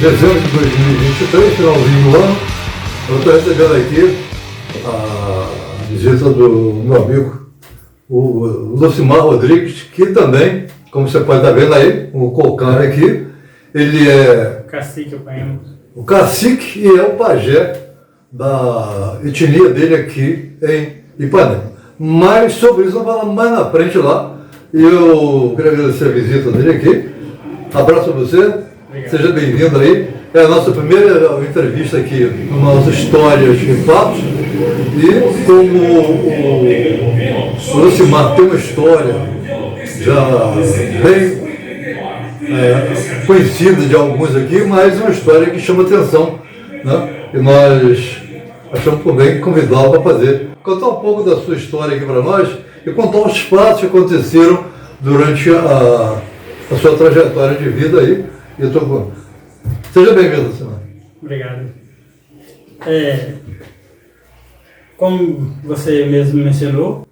dezembro de 2023, finalzinho do ano. Eu estou recebendo aqui a visita do meu amigo, o Lucimar Rodrigues, que também, como você pode estar vendo aí, o Cocan aqui, ele é Cacique, eu conheço. o cacique e é o pajé da etnia dele aqui em Ipanema. Mas sobre isso, vamos falar mais na frente lá. E eu queria agradecer a visita dele aqui. Abraço a você. Obrigado. Seja bem-vindo aí. É a nossa primeira entrevista aqui no nosso Histórias e Fatos. E como o Lucimar tem uma história já bem conhecida de alguns aqui, mas uma história que chama atenção, né? E nós achamos por bem convidá-lo para fazer. Contar um pouco da sua história aqui para nós e contar os fatos que aconteceram durante a sua trajetória de vida aí. Seja bem-vindo, Lucimar. Obrigado. Como você mesmo mencionou,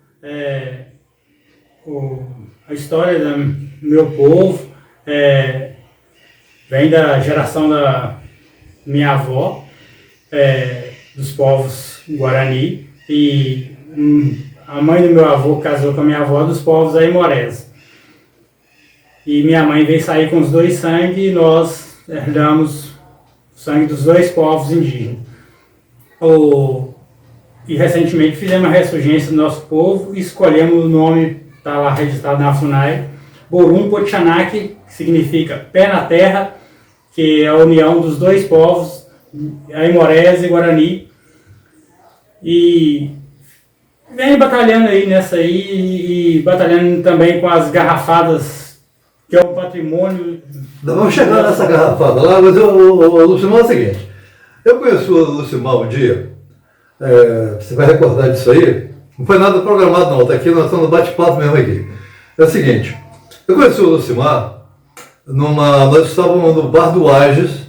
a história do meu povo vem da geração da minha avó, dos povos Guarani, e a mãe do meu avô casou com a minha avó dos povos aimorés. E minha mãe veio sair com os dois sangues e nós herdamos o sangue dos dois povos indígenas. E recentemente fizemos a ressurgência do nosso povo e escolhemos o nome, está lá registrado na FUNAI, Borum Potchanak, que significa pé na terra, que é a união dos dois povos, aimorés e Guarani. E vem batalhando aí nessa aí e batalhando também com as garrafadas, que é um patrimônio. Vamos chegar nessa garrafada lá, mas o Lucimar é o seguinte. Eu conheci o Lucimar um dia, você vai recordar disso aí, não foi nada programado não, está aqui, nós estamos no bate-papo mesmo aqui. É o seguinte, eu conheci o Lucimar, nós estávamos no Bar do Ages,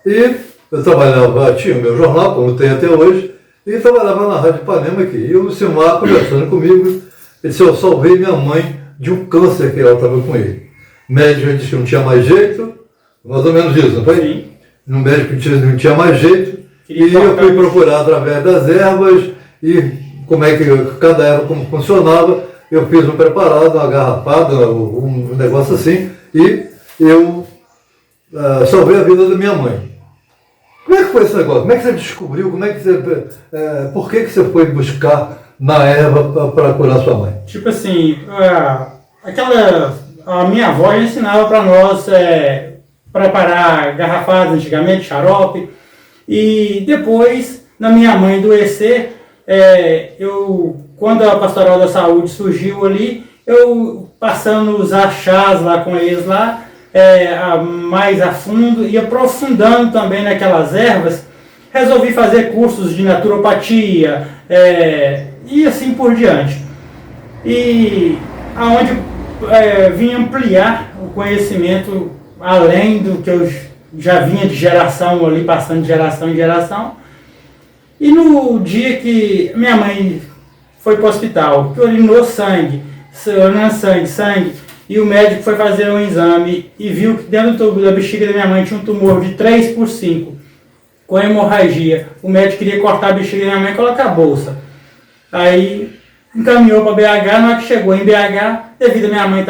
e eu trabalhava, tinha o meu jornal, como tem até hoje, e trabalhava na Rádio Ipanema aqui. E o Lucimar, conversando comigo, ele disse, eu salvei minha mãe de um câncer que ela estava com ele. O médico disse que não tinha mais jeito, mais ou menos isso, não foi? Sim. O médico disse que não tinha mais jeito, e eu fui procurar através das ervas, e como é que cada erva como funcionava, eu fiz um preparado, uma garrafada, um negócio assim, e eu salvei a vida da minha mãe. Como é que foi esse negócio? Como é que você descobriu? Por que você foi buscar na erva para curar sua mãe? Tipo assim, a minha avó já ensinava para nós preparar garrafadas antigamente, xarope, e depois, na minha mãe adoecer, quando a Pastoral da Saúde surgiu ali, eu passando a usar chás lá com eles lá, mais a fundo e aprofundando também naquelas ervas, resolvi fazer cursos de naturopatia e assim por diante. E aonde vim ampliar o conhecimento além do que eu já vinha de geração ali, passando de geração em geração. E no dia que minha mãe foi para o hospital, que urinou sangue, e o médico foi fazer um exame e viu que dentro da bexiga da minha mãe tinha um tumor de 3/5, com hemorragia. O médico queria cortar a bexiga da minha mãe e colocar a bolsa. Aí encaminhou para BH, na hora que chegou em BH, devido a minha mãe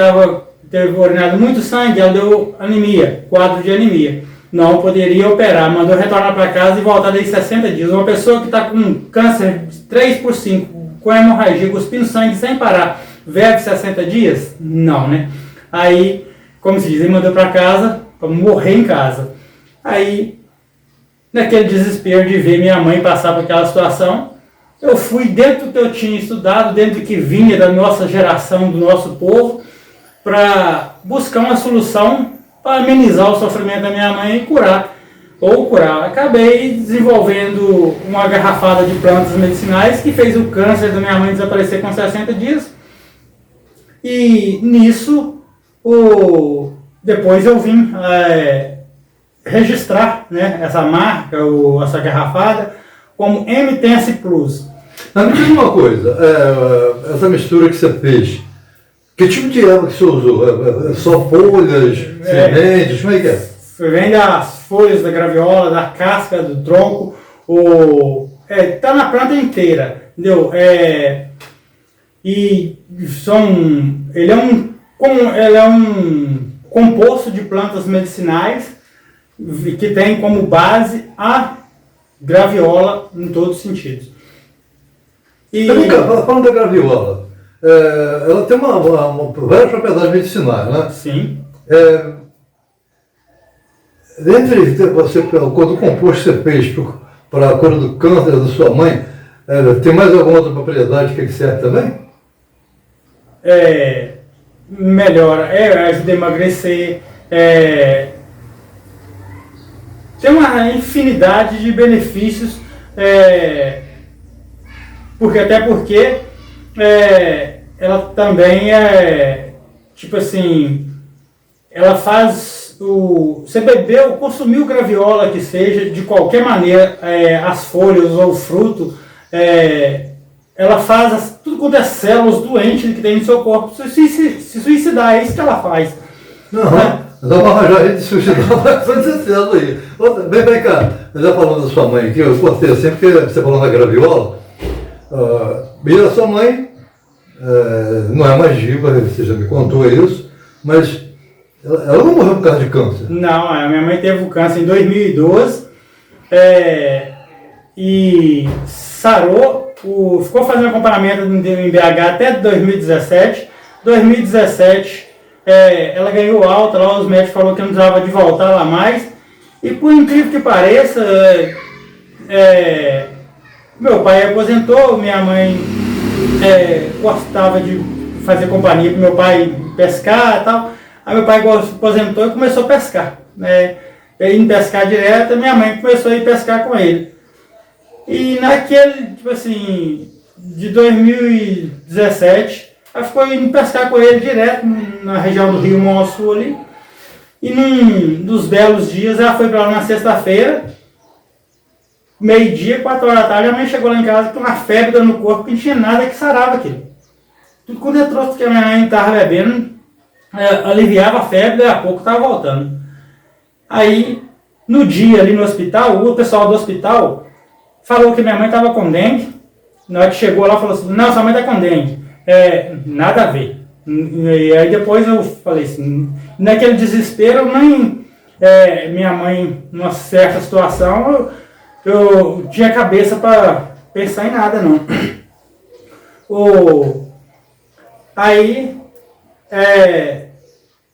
ter urinado muito sangue, ela deu anemia, quadro de anemia. Não poderia operar, mandou retornar para casa e voltar daí 60 dias. Uma pessoa que está com câncer de 3/5, com hemorragia, cuspindo sangue sem parar, vive 60 dias? Não, né? Aí, como se diz, ele mandou para casa, para morrer em casa. Aí, naquele desespero de ver minha mãe passar por aquela situação, eu fui dentro do que eu tinha estudado, dentro do que vinha da nossa geração, do nosso povo, para buscar uma solução para amenizar o sofrimento da minha mãe e curar. Acabei desenvolvendo uma garrafada de plantas medicinais que fez o câncer da minha mãe desaparecer com 60 dias. E nisso, depois eu vim registrar, né, essa marca, essa garrafada, como MTS Plus. Mas me diz uma coisa, essa mistura que você fez, que tipo de erva que você usou? Só folhas, sementes, como é que é? Vem das folhas da graviola, da casca, do tronco, tá na planta inteira, entendeu? Ele é um composto de plantas medicinais que tem como base a graviola em todos os sentidos. E Vem cá, falando da graviola, ela tem várias propriedades medicinais, né? sim, Dentre quando o composto que você fez para a cura do câncer da sua mãe, tem mais alguma outra propriedade que serve também? melhora, ajuda a emagrecer, tem uma infinidade de benefícios, porque ela também tipo assim, ela faz você bebeu, consumiu graviola que seja, de qualquer maneira, as folhas ou o fruto, ela faz tudo quanto é células doentes que tem no seu corpo se suicidar, é isso que ela faz. Não, dá para arranjar a gente de suicidar bastante células aí. Vem cá, já falando da sua mãe aqui, eu cortei assim porque você falou da graviola. E a sua mãe não é mais viva, você já me contou isso, mas ela não morreu por causa de câncer. Não, a minha mãe teve o câncer em 2012 e sarou, ficou fazendo acompanhamento em BH até 2017. 2017 ela ganhou alta lá, os médicos falaram que não precisava de voltar lá mais. E por incrível que pareça, meu pai aposentou, minha mãe gostava de fazer companhia para meu pai pescar e tal. Aí meu pai aposentou e começou a pescar. Indo pescar direto, minha mãe começou a ir pescar com ele. E naquele, tipo assim, de 2017, ela ficou indo pescar com ele direto na região do Rio Monsul ali. E num dos belos dias, ela foi para lá na sexta-feira, meio-dia, 4 horas da tarde, a mãe chegou lá em casa com uma febre no corpo que não tinha nada que sarava aquilo. Tudo quando eu trouxe que a minha mãe estava bebendo, aliviava a febre, daí a pouco estava voltando. Aí, no dia ali no hospital, o pessoal do hospital falou que minha mãe estava com dengue. Na hora que chegou lá, falou assim, não, sua mãe está com dengue. Nada a ver. E aí depois eu falei assim, naquele desespero, minha mãe, numa certa situação, eu tinha cabeça para pensar em nada, não. Aí,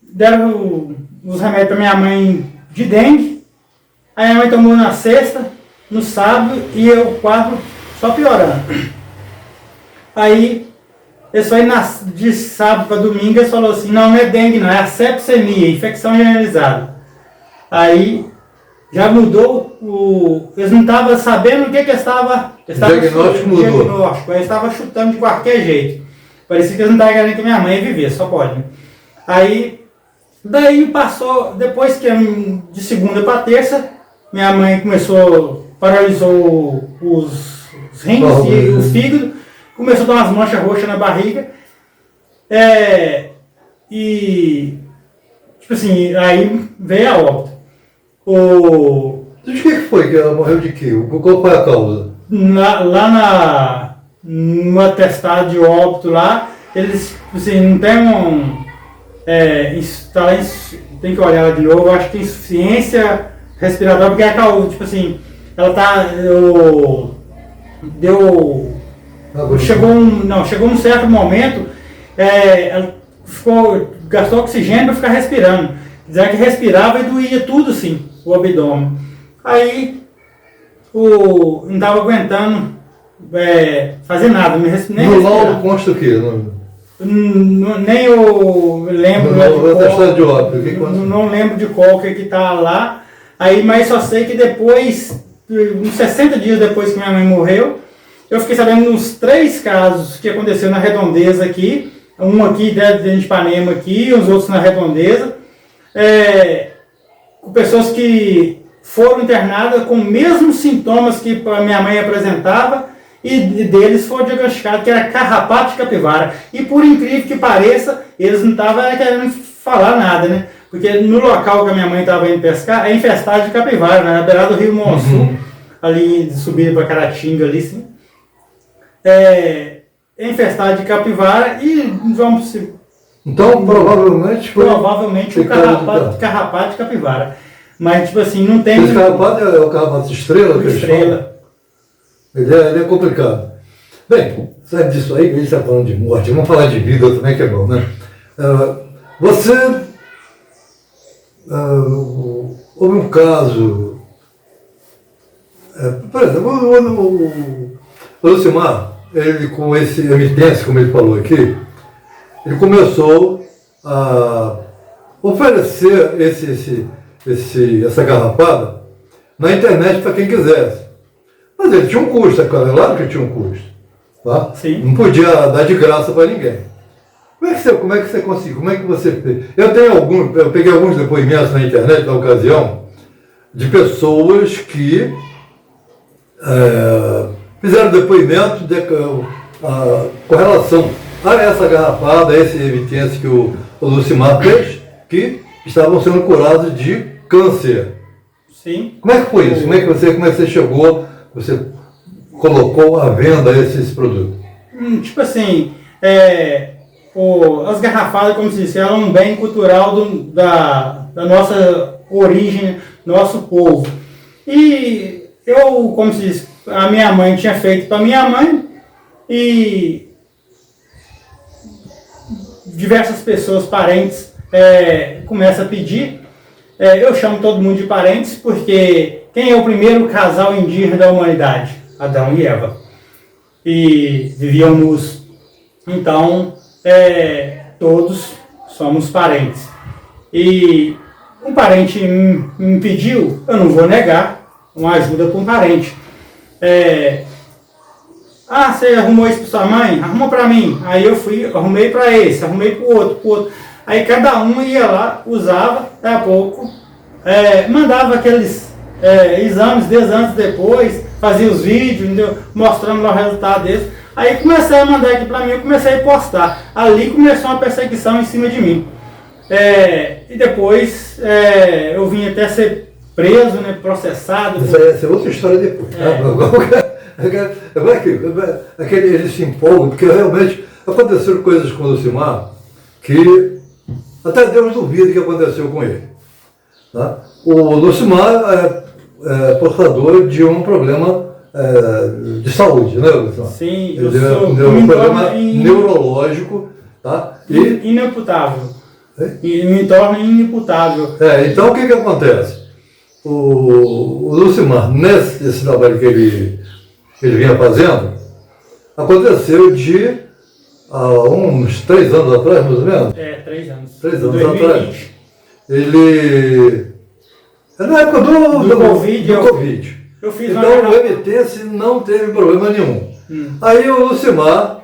deram os remédios para minha mãe de dengue. Aí minha mãe tomou na sexta, no sábado, e o quadro só piorando. Aí, eles foi de sábado para domingo, eles falaram assim, não é dengue não, é a sepsemia, infecção generalizada. Aí, já mudou, eles não estavam sabendo o que eles estavam... O diagnóstico mudou. Eles estavam chutando de qualquer jeito. Parecia que eles não estavam querendo que minha mãe ia viver, só pode. Aí, daí passou, depois que de segunda para terça, minha mãe paralisou os rins e o fígado, começou a dar umas manchas roxas na barriga, e, tipo assim, aí veio a óbito. De que foi que ela morreu de quê? Qual foi a causa? No atestado de óbito lá, eles, assim, não tem tem que olhar lá de novo, eu acho que tem insuficiência respiratória, porque a causa, tipo assim, ela chegou um certo momento, ela gastou oxigênio para ficar respirando. Dizia que respirava e doía tudo assim, o abdômen. Aí, não estava aguentando fazer nada, nem respirar. No laudo consta o quê? Nem eu lembro não lembro de qual que está lá. Aí, mas só sei que depois, uns 60 dias depois que minha mãe morreu, eu fiquei sabendo uns 3 casos que aconteceu na Redondeza aqui, um aqui dentro de Ipanema aqui, os outros na Redondeza, com pessoas que foram internadas com os mesmos sintomas que a minha mãe apresentava, e deles foi diagnosticado que era carrapato de capivara. E por incrível que pareça, eles não estavam querendo falar nada, né? Porque no local que a minha mãe estava indo pescar, é infestado de capivara, né? Na beirada do Rio Monsul, ali de subida para Caratinga, ali, sim. É infestado de capivara e vamos... Então, provavelmente foi... Provavelmente um carrapato de capivara. Mas, tipo assim, não tem... Esse carrapato é o carrapato estrela? Que estrela. Ele é complicado. Bem, sabe disso aí, a gente está falando de morte, vamos falar de vida também, que é bom, né? Você... houve um caso... por exemplo, o Lucimar, ele com esse emitência, como ele falou aqui, ele começou a oferecer essa garrafada na internet para quem quisesse. Mas ele tinha um custo, é claro que tinha um custo. Tá? Sim. Não podia dar de graça para ninguém. Como é que você conseguiu? Como é que você fez? Eu peguei alguns depoimentos na internet na ocasião de pessoas que fizeram depoimento com relação a essa garrafada, a esse emitência que o Lucimar fez, que estavam sendo curados de câncer. Sim. Como é que foi isso? Como é que você chegou, você colocou à venda esses produtos? Tipo assim, as garrafadas, como se disse, eram um bem cultural da nossa origem, nosso povo. E eu, como se diz, a minha mãe tinha feito para minha mãe e diversas pessoas, parentes, começam a pedir. Eu chamo todo mundo de parentes porque quem é o primeiro casal indígena da humanidade? Adão e Eva. E viviam nus. Então, todos somos parentes. E um parente me pediu, eu não vou negar, uma ajuda para um parente. Você arrumou isso para sua mãe? Arrumou para mim. Aí eu fui, arrumei para esse, arrumei para o outro. Aí cada um ia lá, usava, daqui a pouco, mandava aqueles exames 10 anos depois, fazia os vídeos, entendeu? Mostrando lá o resultado deles. Aí comecei a mandar aqui para mim, eu comecei a postar. Ali começou uma perseguição em cima de mim. E depois eu vim até ser preso, né, processado. Essa é outra história depois. Eles se empolgam, porque realmente aconteceram coisas com o Lucimar que até Deus duvida que aconteceu com ele. Tá? O Lucimar é portador de um problema de saúde, né, Lucimar? Sim, ele tem um problema neurológico, tá? Inimputável. E me torna inimputável. Então o que acontece? O Lucimar, nesse trabalho que ele vinha fazendo, aconteceu de há uns 3 anos atrás, mais ou menos? 3 anos. 3 anos 2020. atrás. Ele... na época do Covid. Eu fiz então o MTS não teve problema nenhum. Aí o Lucimar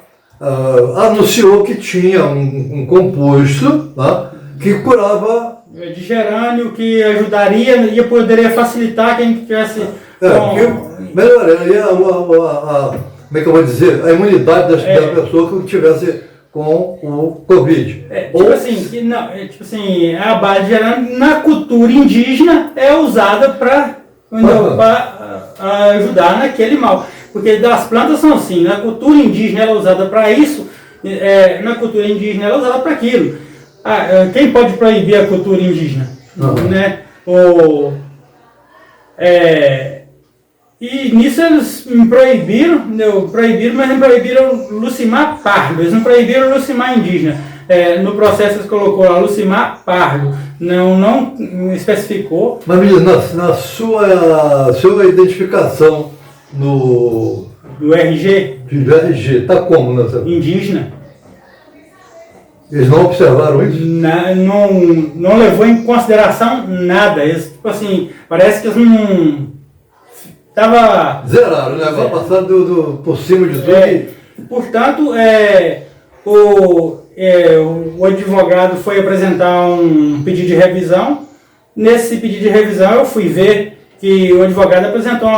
anunciou que tinha um composto, tá, que curava... de gerânio, que ajudaria e poderia facilitar quem tivesse... melhoraria como é que eu vou dizer? A imunidade da pessoa que tivesse com o Covid. Tipo assim, a base de gerânio na cultura indígena é usada para ajudar naquele mal. Porque as plantas são assim, na cultura indígena ela é usada para isso, na cultura indígena ela é usada para aquilo. Quem pode proibir a cultura indígena? Né? E nisso eles me proibiram, mas não proibiram Lucimar Pardo, eles não proibiram Lucimar indígena. No processo eles colocou lá Lucimar Pardo, não especificou. Mas menina, na sua identificação do RG? Do RG, tá como nessa? Indígena. Eles não observaram isso? Não levou em consideração nada. Eles, tipo assim, parece que eles não... Zeraram, né? Agora passaram por cima de tudo. Portanto, o advogado foi apresentar um pedido de revisão. Nesse pedido de revisão eu fui ver que o advogado apresentou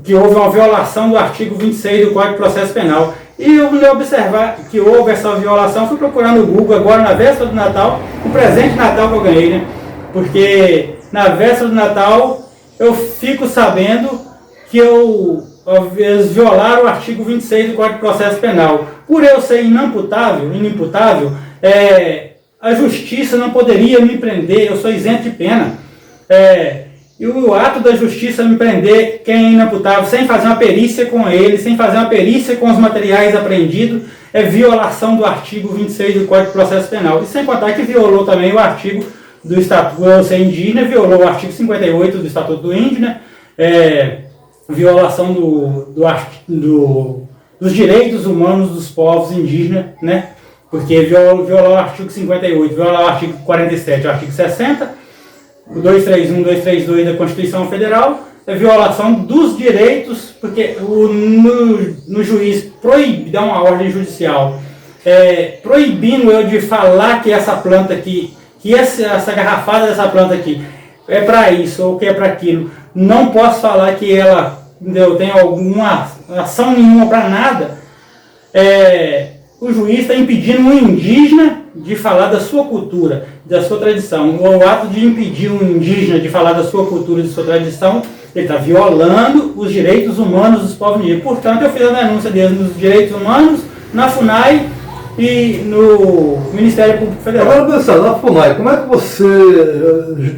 que houve uma violação do artigo 26 do Código de Processo Penal, E eu observar que houve essa violação, fui procurar no Google agora na véspera do Natal, o presente de Natal que eu ganhei, né? Porque na véspera do Natal eu fico sabendo que eles violaram o artigo 26 do Código de Processo Penal. Por eu ser inimputável, a justiça não poderia me prender, eu sou isento de pena. E o ato da justiça me prender quem é inimputável, sem fazer uma perícia com ele, sem fazer uma perícia com os materiais apreendidos, é violação do artigo 26 do Código de Processo Penal. E sem contar que violou também o artigo do Estatuto do Ser Indígena, violou o artigo 58 do Estatuto do Índio, né? Violação dos direitos humanos dos povos indígenas, né? Porque violou o artigo 58, violou o artigo 47, o artigo 60, o 231, 232 da Constituição Federal, é violação dos direitos, porque no juiz proíbe, dá uma ordem judicial, proibindo eu de falar que essa planta aqui, que essa garrafada dessa planta aqui é para isso ou que é para aquilo. Não posso falar que ela tem alguma ação nenhuma para nada. O juiz está impedindo um indígena de falar da sua cultura, da sua tradição. O ato de impedir um indígena de falar da sua cultura e da sua tradição, ele está violando os direitos humanos dos povos indígenas. Portanto, eu fiz a denúncia deles nos direitos humanos, na FUNAI e no Ministério Público Federal. Agora, pensando na FUNAI, como é que você,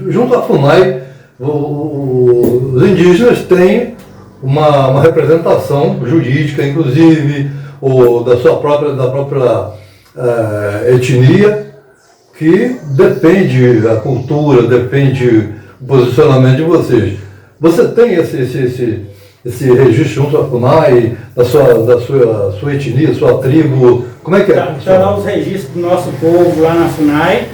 junto à FUNAI, os indígenas têm uma representação jurídica, inclusive, ou da própria etnia, que depende da cultura, depende do posicionamento de vocês. Você tem esse registro junto à FUNAI, da sua etnia, sua tribo? Como é que é? Está lá os registros do nosso povo lá na FUNAI,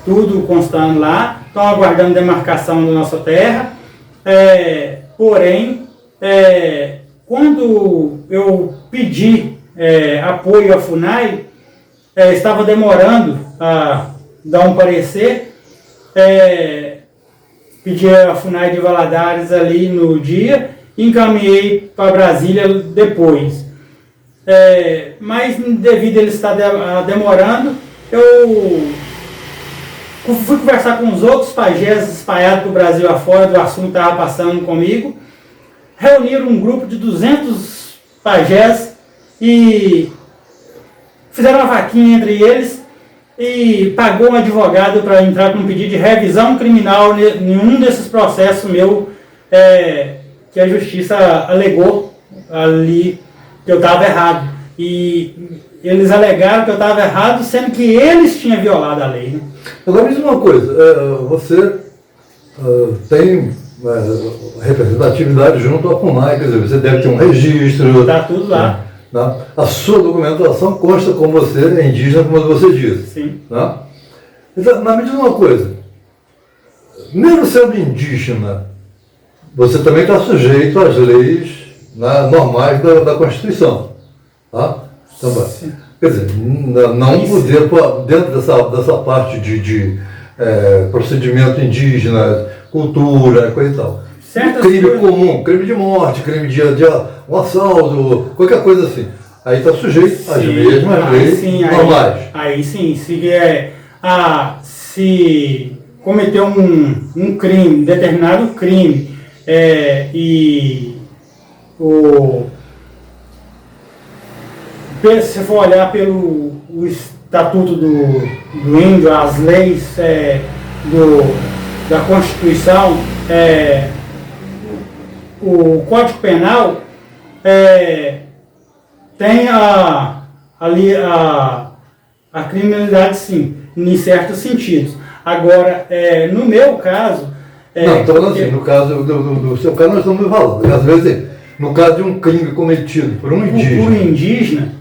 tudo constando lá, estão aguardando demarcação da nossa terra. Porém, quando eu pedi apoio à FUNAI, estava demorando a dar um parecer, pedi a FUNAI de Valadares ali no dia, encaminhei para Brasília depois. Mas devido a ele estar demorando, eu fui conversar com os outros pajés espalhados para o Brasil afora, do assunto que estava passando comigo, reuniram um grupo de 200 pajés e fizeram uma vaquinha entre eles e pagou um advogado para entrar com um pedido de revisão criminal em um desses processos meu, que a justiça alegou ali que eu estava errado. E eles alegaram que eu estava errado, sendo que eles tinham violado a lei. Né? Agora me diz uma coisa, você tem representatividade junto à FUNAI, quer dizer, você deve ter um registro. Está tudo lá. Né? A sua documentação consta como você é indígena, como você disse. Sim. Né? Então, mas me diz uma coisa, mesmo sendo indígena, você também está sujeito às leis, né, normais da Constituição. Tá? Também. Quer dizer, não poder, dentro dessa parte de procedimento indígena, cultura, coisa e tal. Crime comum, crime de morte, crime de um assalto, qualquer coisa assim. Aí está sujeito às mesmas leis normais. Aí sim, se cometeu um crime, determinado crime, se for olhar pelo Estatuto do Índio, as leis da Constituição, o Código Penal tem ali a criminalidade, sim, em certos sentidos. Agora, no meu caso... não, estou falando assim, no caso do seu caso nós estamos falando. Às vezes, no caso de um crime cometido por um indígena... Por um indígena...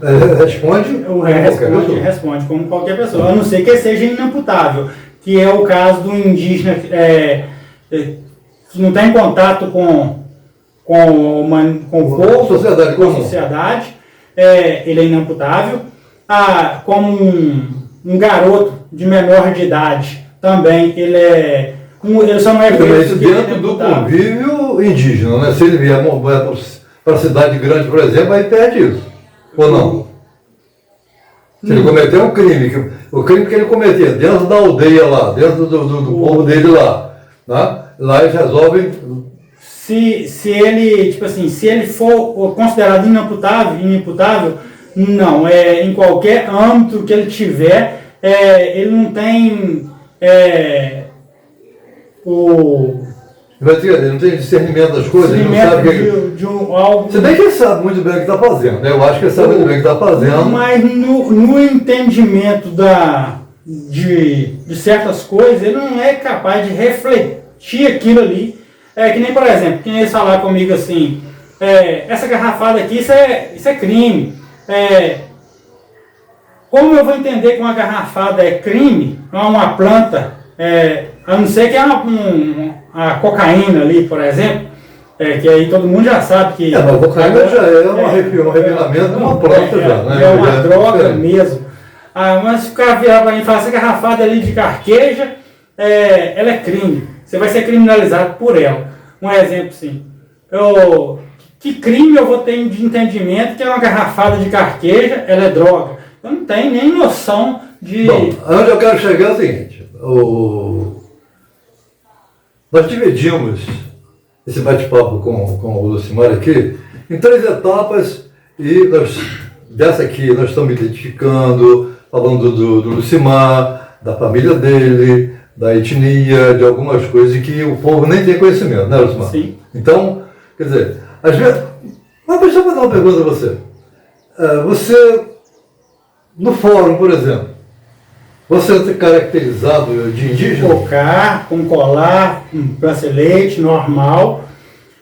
responde como qualquer pessoa, a não ser que seja inimputável, que é o caso do indígena que não está em contato com o povo, sociedade, com a sociedade, ele é inimputável. Como um garoto de menor de idade, também ele só não é preso dentro do convívio indígena, né? Se ele vier para a cidade grande, por exemplo, aí perde isso. Ou não? Se ele cometeu um crime, o crime que ele cometia dentro da aldeia lá, dentro do povo dele lá, né? Lá eles resolvem. Se ele, tipo assim, se ele for considerado inimputável, não, em qualquer âmbito que ele tiver, ele não tem Ele não tem discernimento das coisas, ele não sabe algo. Se bem que ele sabe muito bem o que está fazendo, né? Eu acho que ele sabe muito bem o que está fazendo. Mas no entendimento de certas coisas, ele não é capaz de refletir aquilo ali. Que nem, por exemplo, que nem eles falaram comigo assim, essa garrafada aqui, isso é crime. Como eu vou entender que uma garrafada é crime, uma planta, a não ser que é a cocaína ali, por exemplo, que aí todo mundo já sabe que... mas a cocaína já é um refinamento de uma planta já, né? É uma droga mesmo. Mas se o cara virar para mim e falar, essa garrafada ali de carqueja, ela é crime. Você vai ser criminalizado por ela. Um exemplo, sim. Que crime eu vou ter de entendimento que é uma garrafada de carqueja, ela é droga? Eu não tenho nem noção de... Bom, onde eu quero chegar é o seguinte. Nós dividimos esse bate-papo com o Lucimar aqui em 3 etapas e dessa aqui nós estamos identificando, falando do Lucimar, da família dele, da etnia, de algumas coisas que o povo nem tem conhecimento, né, Lucimar? Sim. Então, quer dizer, às vezes... Mas deixa eu fazer uma pergunta a você. Você, no fórum, por exemplo, você é caracterizado de indígena? Cocar, com colar, um bracelete normal.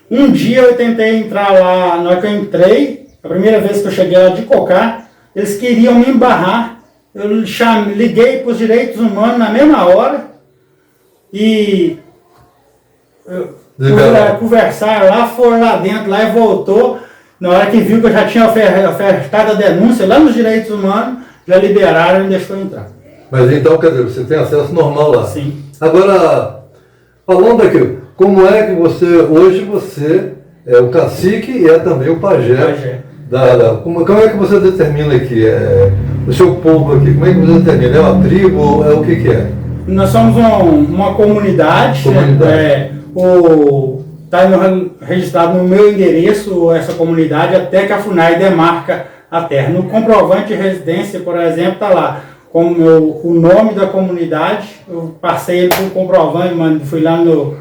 Um dia eu tentei entrar lá, na hora que eu entrei, a primeira vez que eu cheguei lá de cocar, eles queriam me embarrar. Eu liguei para os direitos humanos na mesma hora e conversaram lá, foram lá dentro, lá e voltou. Na hora que viu que eu já tinha ofertado a denúncia lá nos direitos humanos, já liberaram e me deixou entrar. Mas então, quer dizer, você tem acesso normal lá. Sim. Agora, falando aqui, como é que hoje você é o cacique e é também o pajé. Como é que você determina aqui? O seu povo aqui, como é que você determina? É uma tribo? É o que é? Nós somos uma comunidade. Está registrado no meu endereço essa comunidade até que a FUNAI demarca a terra. No comprovante de residência, por exemplo, está lá com o nome da comunidade. Eu passei ele para o comprovante, fui lá no...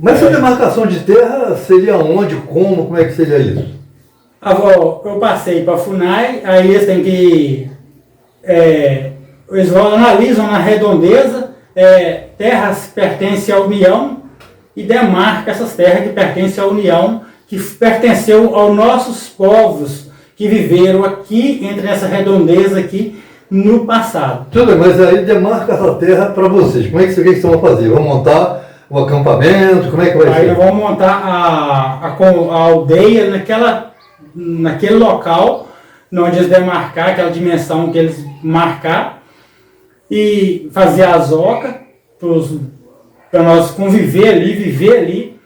Mas essa demarcação de terra seria onde, como é que seria isso? Eu passei para a FUNAI, aí eles têm que... eles analisam na redondeza terras que pertencem à União e demarca essas terras que pertencem à União, que pertenceu aos nossos povos que viveram aqui, entre essa redondeza aqui, no passado. Tudo bem, mas aí demarca essa terra para vocês. Como é que vocês vão fazer? Vão montar o acampamento? Como é que vai ser? Aí nós vamos montar a aldeia naquele local, onde eles demarcar, aquela dimensão que eles marcar, e fazer a zoca para nós conviver ali, viver ali.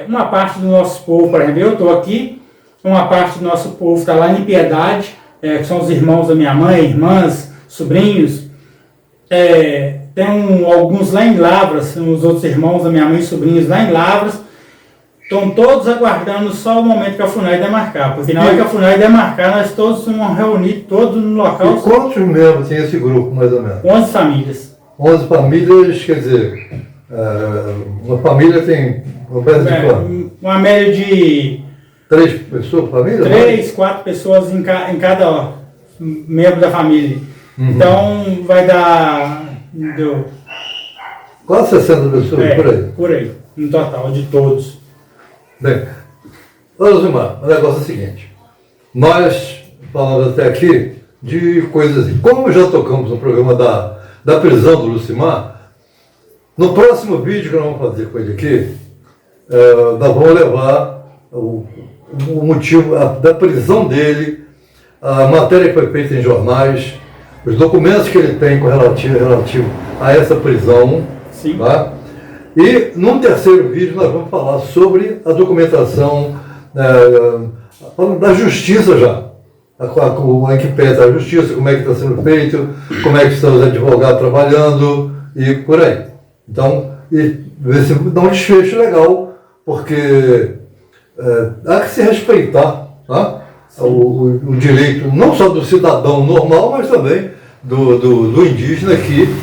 Uma parte do nosso povo, por exemplo, eu estou aqui, uma parte do nosso povo está lá em Piedade, que são os irmãos da minha mãe, irmãs, sobrinhos. Tem alguns lá em Lavras, os outros irmãos da minha mãe, sobrinhos lá em Lavras. Estão todos aguardando só o momento que a FUNAI demarcar, porque na hora que a FUNAI demarcar, nós todos vamos reunir, todos no local. E quantos membros tem esse grupo, mais ou menos? 11 famílias. 11 famílias, quer dizer, uma família tem uma média de quanto? Uma média de 3 pessoas por família? 3, 4 pessoas em cada membro da família. Uhum. Então vai dar... Quase 60 pessoas, por aí. Por aí, no total, de todos. Bem, Lucimar, o negócio é o seguinte. Nós falamos até aqui de coisas assim. Como já tocamos no programa da prisão do Lucimar, no próximo vídeo que nós vamos fazer com ele aqui, nós vamos levar o motivo da prisão dele, a matéria que foi feita em jornais, os documentos que ele tem relativo a essa prisão. Sim. Tá? E num terceiro vídeo nós vamos falar sobre a documentação falando da justiça já. em que pé está a justiça, como é que está sendo feito, como é que estão os advogados trabalhando e por aí. Então, ver se dá um desfecho legal, porque há que se respeitar, tá? O direito não só do cidadão normal, mas também do indígena que,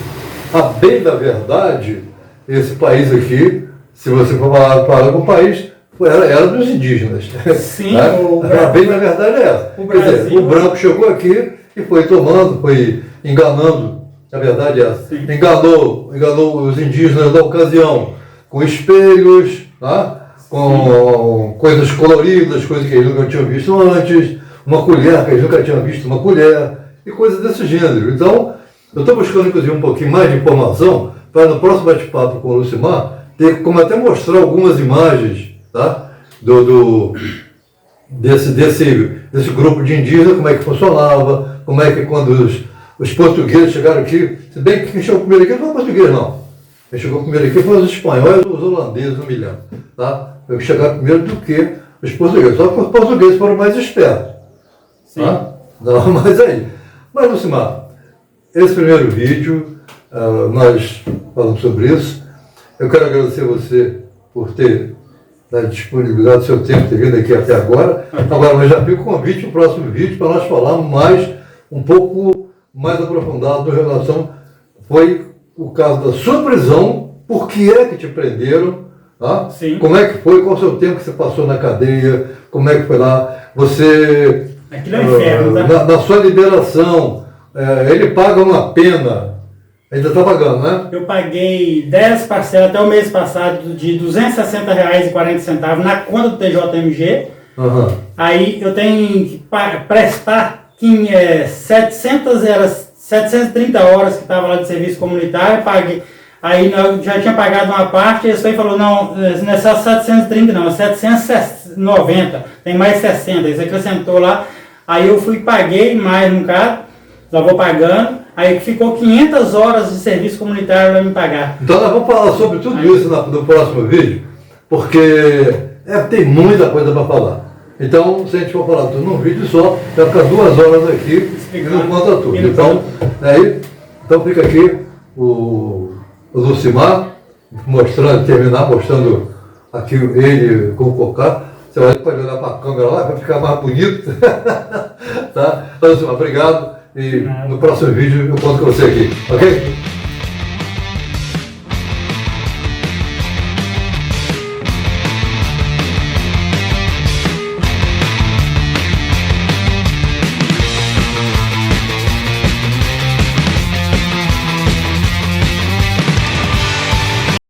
a bem da verdade, esse país aqui, se você for falar com o país, era dos indígenas. Sim, né? o A bem da verdade é essa. Quer dizer, o branco chegou aqui e foi tomando, foi enganando, a verdade é essa. Sim. Enganou os indígenas da ocasião com espelhos, tá? Com coisas coloridas, coisas que eles nunca tinham visto antes, uma colher que eles nunca tinham visto uma colher, e coisas desse gênero. Então, eu estou buscando, inclusive, um pouquinho mais de informação para no próximo bate-papo com o Lucimar, ter como até mostrar algumas imagens, tá? Desse grupo de indígenas, como é que funcionava, como é que quando os portugueses chegaram aqui, se bem que quem chegou primeiro aqui não foi português, não. Quem chegou primeiro aqui foram os espanhóis e os holandeses, não me lembro. Tá? Foi que chegaram primeiro do que os portugueses. Só que os portugueses foram mais espertos. Tá? Não, mas, Lucimar, esse primeiro vídeo, nós falamos sobre isso. Eu quero agradecer você por ter disponibilizado o seu tempo, ter vindo aqui até agora. Agora, mas já fica o convite para o próximo vídeo para nós falarmos um pouco mais aprofundado em relação, foi o caso da sua prisão, por que é que te prenderam, tá? Sim. Como é que foi, qual o seu tempo que você passou na cadeia, como é que foi lá, você, aquilo é um inferno, tá? na sua liberação, ele paga uma pena, ainda está pagando, né? Eu paguei 10 parcelas até o mês passado de R$ 260,40 na conta do TJMG. Uhum. Aí eu tenho que prestar 730 horas que estava lá de serviço comunitário, paguei. Aí eu já tinha pagado uma parte, e eles foi falou, não é só 730 não, é 790, tem mais 60, eles acrescentou lá. Aí eu fui paguei mais um cara, já vou pagando. Aí ficou 500 horas de serviço comunitário para me pagar. Então nós vamos falar sobre tudo isso no próximo vídeo, porque tem muita coisa para falar. Então, se a gente for falar tudo num vídeo só, vai ficar 2 horas aqui e não conta tudo. Então fica aqui o Lucimar terminar mostrando aqui ele com o cocá. Você pode olhar para a câmera lá, vai ficar mais bonito. Tá? Então, Lucimar, obrigado. E no próximo vídeo eu conto com você aqui, ok?